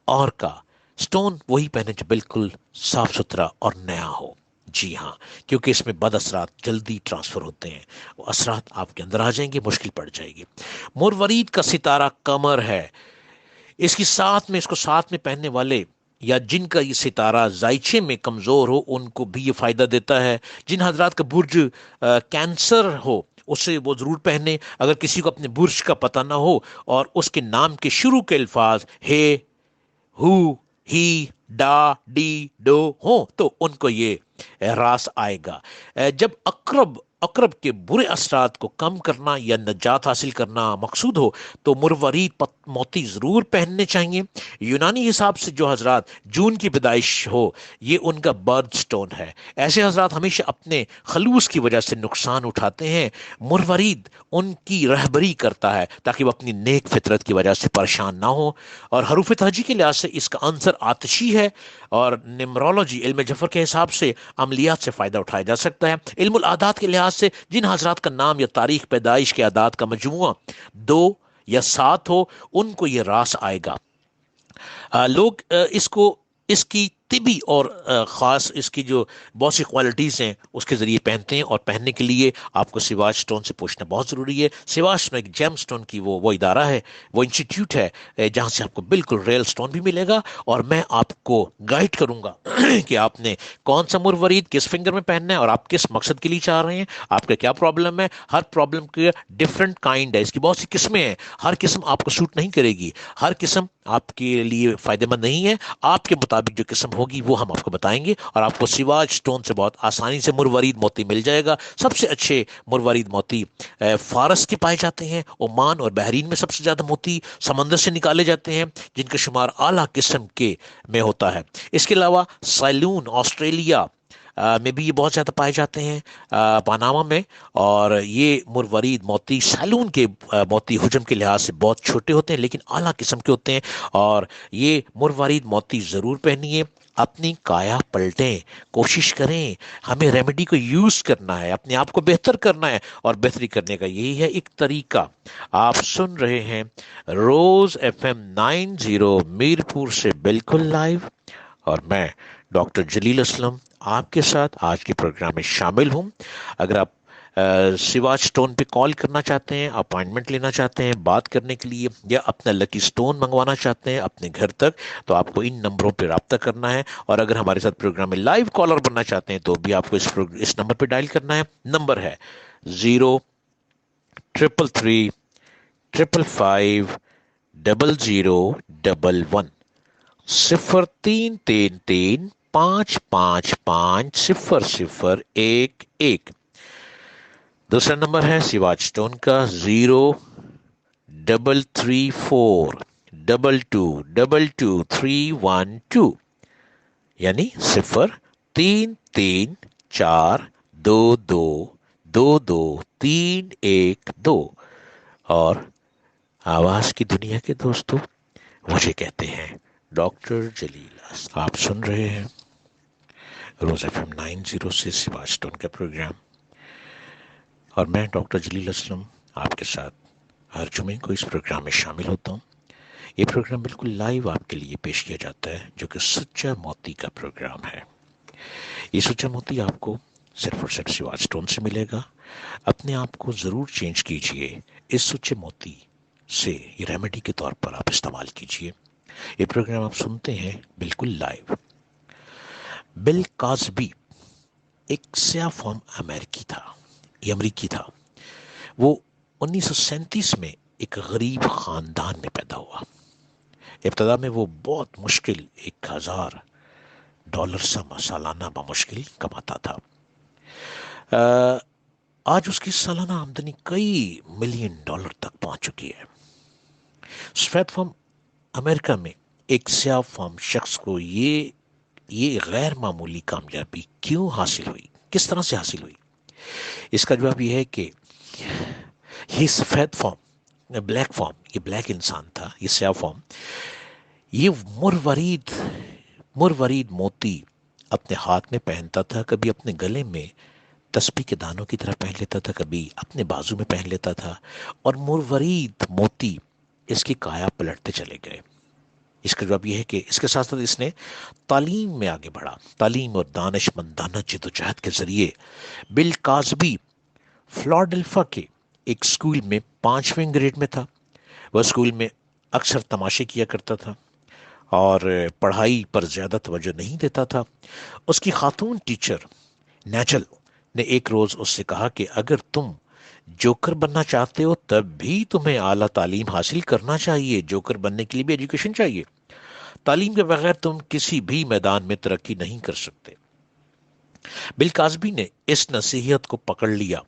اور کا. سٹون وہی پہنے جو بالکل صاف ستھرا اور نیا ہو. جی ہاں، کیونکہ اس میں بد اثرات جلدی ٹرانسفر ہوتے ہیں، وہ اثرات آپ کے اندر آ جائیں گے، مشکل پڑ جائے گی. مروارید کا ستارہ قمر ہے. اس کو ساتھ میں پہننے والے یا جن کا یہ ستارہ زائچے میں کمزور ہو ان کو بھی یہ فائدہ دیتا ہے. جن حضرات کا برج کینسر ہو اسے وہ ضرور پہنے. اگر کسی کو اپنے برج کا پتہ نہ ہو اور اس کے نام کے شروع کے الفاظ ہے، ہو، ہی، ڈا، ڈی، ڈو ہوں تو ان کو یہ راس آئے گا. جب اقرب کے برے اثرات کو کم کرنا یا نجات حاصل کرنا مقصود ہو تو مروارید موتی ضرور پہننے چاہیے. یونانی حساب سے جو حضرات جون کی پیدائش ہو یہ ان کا برتھ سٹون ہے. ایسے حضرات ہمیشہ اپنے خلوص کی وجہ سے نقصان اٹھاتے ہیں. مروارید ان کی رہبری کرتا ہے تاکہ وہ اپنی نیک فطرت کی وجہ سے پریشان نہ ہو. اور حروف تہجی کے لحاظ سے اس کا عنصر آتشی ہے، اور نمرولوجی علم جفر کے حساب سے عملیات سے فائدہ اٹھایا جا سکتا ہے. علم العادات کے لحاظ سے جن حضرات کا نام یا تاریخ پیدائش کے اعداد کا مجموعہ 2 یا 7 ہو ان کو یہ راس آئے گا. لوگ اس کی طبی اور خاص اس کی جو بہت سی کوالٹیز ہیں اس کے ذریعے پہنتے ہیں، اور پہننے کے لیے آپ کو سواج سٹون سے پوچھنا بہت ضروری ہے. سواج سٹون ایک جیم سٹون کی وہ ادارہ ہے، وہ انسٹیٹیوٹ ہے جہاں سے آپ کو بالکل ریئل سٹون بھی ملے گا. اور میں آپ کو گائیڈ کروں گا کہ آپ نے کون سا مروارید کس فنگر میں پہننا ہے اور آپ کس مقصد کے لیے چاہ رہے ہیں، آپ کا کیا پرابلم ہے. ہر پرابلم کی ڈفرنٹ کائنڈ ہے، اس کی بہت سی قسمیں ہیں. ہر قسم آپ کو سوٹ نہیں کرے گی، ہر قسم آپ کے لیے فائدہ مند نہیں ہے. آپ کے مطابق جو قسم ہوگی وہ ہم آپ کو بتائیں گے، اور آپ کو سواج سٹون سے بہت آسانی سے مروارید موتی مل جائے گا. سب سے اچھے مروارید موتی فارس کے پائے جاتے ہیں. عمان اور بحرین میں سب سے زیادہ موتی سمندر سے نکالے جاتے ہیں جن کا شمار اعلیٰ قسم کے میں ہوتا ہے. اس کے علاوہ سیلون آسٹریلیا میں بھی یہ بہت زیادہ پائے جاتے ہیں، پاناما میں. اور یہ مروارید موتی سیلون کے موتی حجم کے لحاظ سے بہت چھوٹے ہوتے ہیں لیکن اعلیٰ قسم کے ہوتے ہیں. اور یہ مروارید موتی ضرور پہنیے. اپنی کایا پلٹیں، کوشش کریں. ہمیں ریمیڈی کو یوز کرنا ہے، اپنے آپ کو بہتر کرنا ہے، اور بہتری کرنے کا یہی ہے ایک طریقہ. آپ سن رہے ہیں روز FM 90 میرپور سے بالکل لائیو، اور میں ڈاکٹر جلیل اسلم آپ کے ساتھ آج کے پروگرام میں شامل ہوں. اگر آپ سواج سٹون پہ کال کرنا چاہتے ہیں، اپائنٹمنٹ لینا چاہتے ہیں بات کرنے کے لیے، یا اپنا لکی سٹون منگوانا چاہتے ہیں اپنے گھر تک، تو آپ کو ان نمبروں پہ رابطہ کرنا ہے. اور اگر ہمارے ساتھ پروگرام میں لائیو کالر بننا چاہتے ہیں تو بھی آپ کو اس نمبر پہ ڈائل کرنا ہے. نمبر ہے 033555011 0333555001. دوسرا نمبر ہے سواج سٹون کا 0334222312، یعنی 033422222312. اور آواز کی دنیا کے دوستوں مجھے کہتے ہیں ڈاکٹر جلیل. آپ سن رہے ہیں روز FM 90 سے سواج سٹون کا پروگرام، اور میں ڈاکٹر جلیل اسلم آپ کے ساتھ ہر جمعے کو اس پروگرام میں شامل ہوتا ہوں. یہ پروگرام بالکل لائیو آپ کے لیے پیش کیا جاتا ہے، جو کہ سچا موتی کا پروگرام ہے. یہ سچا موتی آپ کو صرف اور صرف سواج سٹون سے ملے گا. اپنے آپ کو ضرور چینج کیجئے، اس سچے موتی سے یہ ریمیڈی کے طور پر آپ استعمال کیجئے. یہ پروگرام آپ سنتے ہیں بالکل لائیو. بل کاسبی ایک سیاہ فام امریکی تھا. وہ 1937 میں ایک غریب خاندان میں پیدا ہوا. ابتدا میں وہ بہت مشکل $1000 سالانہ بمشکل کماتا تھا. آج اس کی سالانہ آمدنی کئی $1 ملین تک پہنچ چکی ہے. سفید فام امریکہ میں ایک سیاہ فام شخص کو یہ غیر معمولی کامیابی کیوں حاصل ہوئی، کس طرح سے حاصل ہوئی؟ اس کا جواب یہ ہے کہ یہ سفید فام، بلیک فام، یہ بلیک انسان تھا، یہ سیاہ فام، یہ مروارید موتی اپنے ہاتھ میں پہنتا تھا، کبھی اپنے گلے میں تسبیح کے دانوں کی طرح پہن لیتا تھا، کبھی اپنے بازو میں پہن لیتا تھا، اور مروارید موتی اس کی کایا پلٹتے چلے گئے۔ اس کا جواب یہ ہے کہ اس کے ساتھ ساتھ اس نے تعلیم میں آگے بڑھا، تعلیم اور دانش مندانہ جدوجہد کے ذریعے بل کاسبی فلاڈلفا کے ایک اسکول میں 5ویں گریڈ میں تھا۔ وہ اسکول میں اکثر تماشے کیا کرتا تھا اور پڑھائی پر زیادہ توجہ نہیں دیتا تھا۔ اس کی خاتون ٹیچر نیچل نے ایک روز اس سے کہا کہ اگر تم جوکر بننا چاہتے ہو تب بھی تمہیں اعلیٰ تعلیم حاصل کرنا چاہیے، جوکر بننے کے لیے بھی ایجوکیشن چاہیے، تعلیم کے بغیر تم کسی بھی میدان میں ترقی نہیں کر سکتے۔ بل کاسبی نے اس نصیحت کو پکڑ لیا،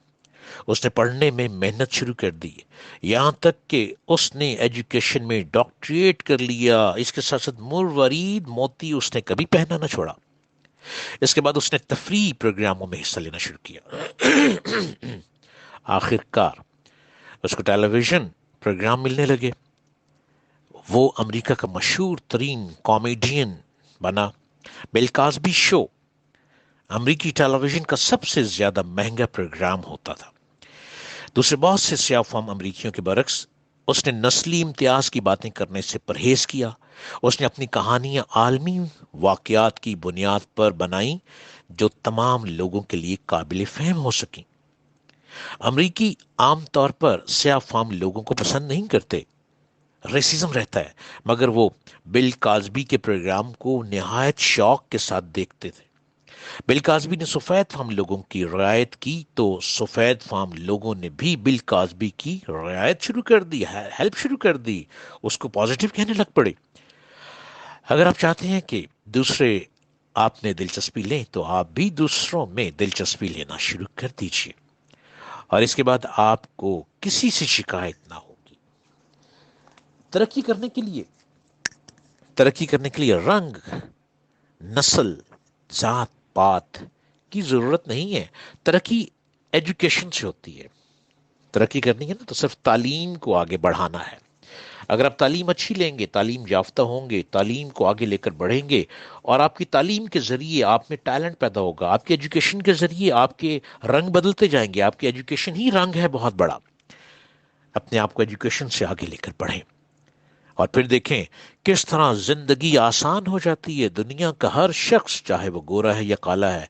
اس نے پڑھنے میں محنت شروع کر دی، یہاں تک کہ اس نے ایجوکیشن میں ڈاکٹریٹ کر لیا۔ اس کے ساتھ ساتھ مروارید موتی اس نے کبھی پہننا نہ چھوڑا۔ اس کے بعد اس نے تفریح پروگراموں میں حصہ لینا شروع کیا۔ آخر کار اس کو ٹیلی ویژن پروگرام ملنے لگے، وہ امریکہ کا مشہور ترین کامیڈین بنا۔ بل کاسبی شو امریکی ٹیلی ویژن کا سب سے زیادہ مہنگا پروگرام ہوتا تھا۔ دوسرے بہت سے سیاہ فام امریکیوں کے برعکس اس نے نسلی امتیاز کی باتیں کرنے سے پرہیز کیا۔ اس نے اپنی کہانیاں عالمی واقعات کی بنیاد پر بنائیں جو تمام لوگوں کے لیے قابل فہم ہو سکیں۔ امریکی عام طور پر سیاہ فام لوگوں کو پسند نہیں کرتے، ریسزم رہتا ہے، مگر وہ بل کاسبی کے پروگرام کو نہایت شوق کے ساتھ دیکھتے تھے۔ بل کاسبی نے سفید فام لوگوں کی رعایت کی تو سفید فام لوگوں نے بھی بل کاسبی کی رعایت شروع کر دی، ہیلپ شروع کر دی، اس کو پازیٹیو کہنے لگ پڑے۔ اگر آپ چاہتے ہیں کہ دوسرے آپ نے دلچسپی لیں تو آپ بھی دوسروں میں دلچسپی لینا شروع کر دیجیے، اور اس کے بعد آپ کو کسی سے شکایت نہ ہوگی۔ ترقی کرنے کے لیے رنگ، نسل، ذات پات کی ضرورت نہیں ہے۔ ترقی ایجوکیشن سے ہوتی ہے۔ ترقی کرنی ہے نا تو صرف تعلیم کو آگے بڑھانا ہے۔ اگر آپ تعلیم اچھی لیں گے، تعلیم یافتہ ہوں گے، تعلیم کو آگے لے کر بڑھیں گے، اور آپ کی تعلیم کے ذریعے آپ میں ٹیلنٹ پیدا ہوگا، آپ کی ایجوکیشن کے ذریعے آپ کے رنگ بدلتے جائیں گے۔ آپ کی ایجوکیشن ہی رنگ ہے بہت بڑا۔ اپنے آپ کو ایجوکیشن سے آگے لے کر بڑھیں، اور پھر دیکھیں کس طرح زندگی آسان ہو جاتی ہے۔ دنیا کا ہر شخص، چاہے وہ گورا ہے یا کالا ہے،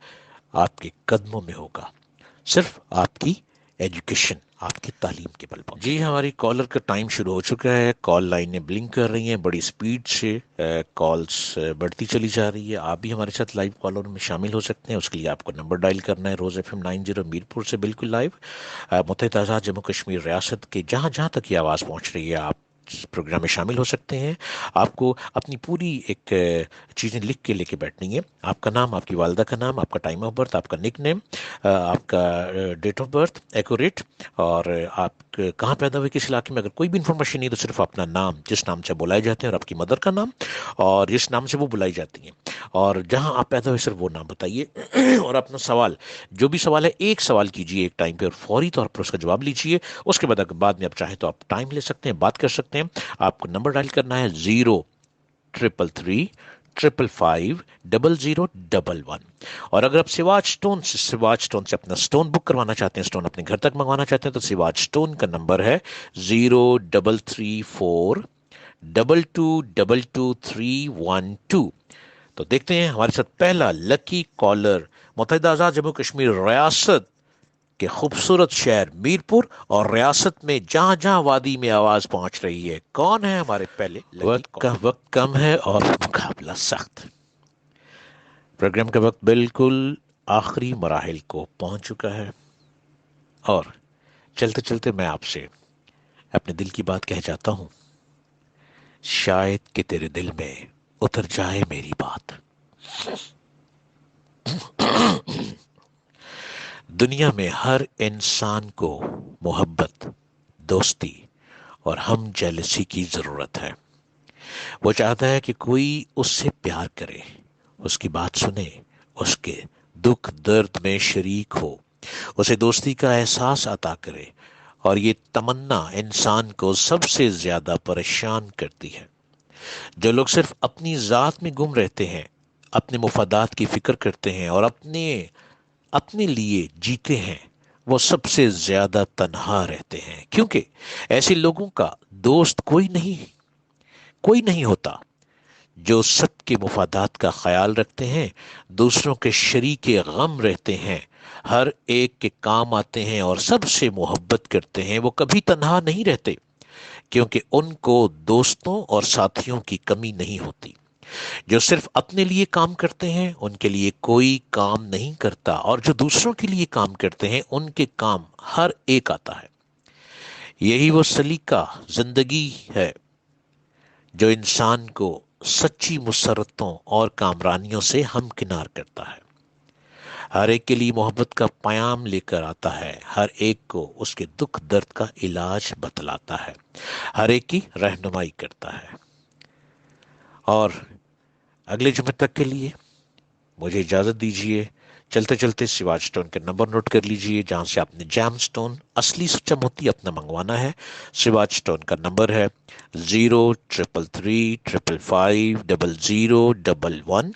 آپ کے قدموں میں ہوگا، صرف آپ کی ایجوکیشن، آپ کی تعلیم کے بل پر۔ جی، ہماری کالر کا ٹائم شروع ہو چکا ہے، کال لائنیں بلنک کر رہی ہیں، بڑی سپیڈ سے کالز بڑھتی چلی جا رہی ہے۔ آپ بھی ہمارے ساتھ لائیو کالر میں شامل ہو سکتے ہیں۔ اس کے لیے آپ کو نمبر ڈائل کرنا ہے، روز FM 90 میرپور سے بالکل لائیو، متحدہ آزاد جموں کشمیر ریاست کے جہاں جہاں تک یہ آواز پہنچ رہی ہے، آپ پروگرام میں شامل ہو سکتے ہیں۔ آپ کو اپنی پوری ایک چیزیں لکھ کے لے کے بیٹھنی ہے، آپ کا نام، آپ کی والدہ کا نام، آپ کا ٹائم آف برتھ، آپ کا نک نیم، آپ کا ڈیٹ آف برتھ ایکوریٹ، اور آپ کہاں پیدا ہوئے، کس علاقے میں۔ اگر کوئی بھی انفارمیشن نہیں تو صرف اپنا نام، جس نام سے بلائے جاتے ہیں، اور آپ کی مدر کا نام، اور جس نام سے وہ بلائی جاتی ہیں، اور جہاں آپ پیدا ہوئے صرف وہ نام بتائیے، اور اپنا سوال، جو بھی سوال ہے ایک سوال کیجیے ایک ٹائم پہ، اور فوری طور پر اس کا جواب لیجیے۔ اس کے بعد اگر بعد میں آپ چاہیں تو آپ ٹائم لے سکتے ہیں، بات کر سکتے ہیں۔ آپ کو نمبر ڈائل کرنا ہے 033355001، اور اگر آپ سواج سٹون سے اپنا سٹون بک کروانا چاہتے ہیں، سٹون اپنے گھر تک منگوانا چاہتے ہیں، تو سواج سٹون کا نمبر ہے 0334222312۔ تو دیکھتے ہیں ہمارے ساتھ پہلا لکی کالر متحدہ آزاد جموں کشمیر ریاست کے خوبصورت شہر میرپور اور ریاست میں جہاں جہاں وادی میں آواز پہنچ رہی ہے۔ کون ہے ہمارے پہلے؟ وقت کم ہے اور مقابلہ سخت۔ پروگرام کا وقت بالکل آخری مراحل کو پہنچ چکا ہے، اور چلتے چلتے میں آپ سے اپنے دل کی بات کہہ جاتا ہوں، شاید کہ تیرے دل میں اتر جائے میری بات۔ دنیا میں ہر انسان کو محبت، دوستی اور ہم جیلسی کی ضرورت ہے۔ وہ چاہتا ہے کہ کوئی اس سے پیار کرے، اس کی بات سنے، اس کے دکھ درد میں شریک ہو، اسے دوستی کا احساس عطا کرے۔ اور یہ تمنا انسان کو سب سے زیادہ پریشان کرتی ہے۔ جو لوگ صرف اپنی ذات میں گم رہتے ہیں، اپنے مفادات کی فکر کرتے ہیں اور اپنے لیے جیتے ہیں، وہ سب سے زیادہ تنہا رہتے ہیں، کیونکہ ایسے لوگوں کا دوست کوئی نہیں ہوتا۔ جو سب کے مفادات کا خیال رکھتے ہیں، دوسروں کے شریک غم رہتے ہیں، ہر ایک کے کام آتے ہیں اور سب سے محبت کرتے ہیں، وہ کبھی تنہا نہیں رہتے، کیونکہ ان کو دوستوں اور ساتھیوں کی کمی نہیں ہوتی۔ جو صرف اپنے لیے کام کرتے ہیں، ان کے لیے کوئی کام نہیں کرتا، اور جو دوسروں کے لیے کام کرتے ہیں، ان کے کام ہر ایک آتا ہے۔ یہی وہ سلیقہ زندگی ہے جو انسان کو سچی مسرتوں اور کامرانیوں سے ہمکنار کرتا ہے، ہر ایک کے لیے محبت کا پیام لے کر آتا ہے، ہر ایک کو اس کے دکھ درد کا علاج بتلاتا ہے، ہر ایک کی رہنمائی کرتا ہے۔ اور اگلے جمعے تک کے لیے مجھے اجازت دیجیے۔ چلتے چلتے سواج سٹون کے نمبر نوٹ کر لیجئے جہاں سے آپ نے جیم سٹون اصلی سچا موتی اپنا منگوانا ہے۔ سواج سٹون کا نمبر ہے 0333550011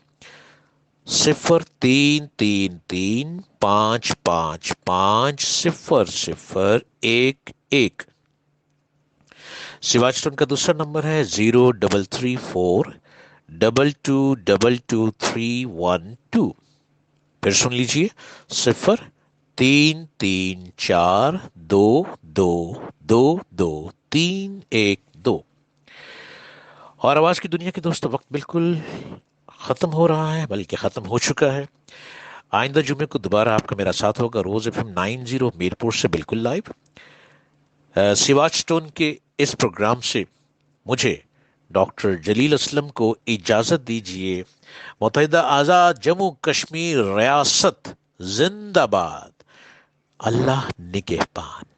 0333555001۔ سواج سٹون کا دوسرا نمبر ہے 0334222312۔ پھر سن لیجئے 033422222312۔ اور آواز کی دنیا کے دوستوں، وقت بالکل ختم ہو رہا ہے، بلکہ ختم ہو چکا ہے۔ آئندہ جمعے کو دوبارہ آپ کا میرا ساتھ ہوگا روز FM 90 میرپور سے بالکل لائیو۔ سواج سٹون کے اس پروگرام سے مجھے ڈاکٹر جلیل اسلم کو اجازت دیجیے۔ متحدہ آزاد جموں کشمیر ریاست زندہ باد۔ اللہ نگہبان۔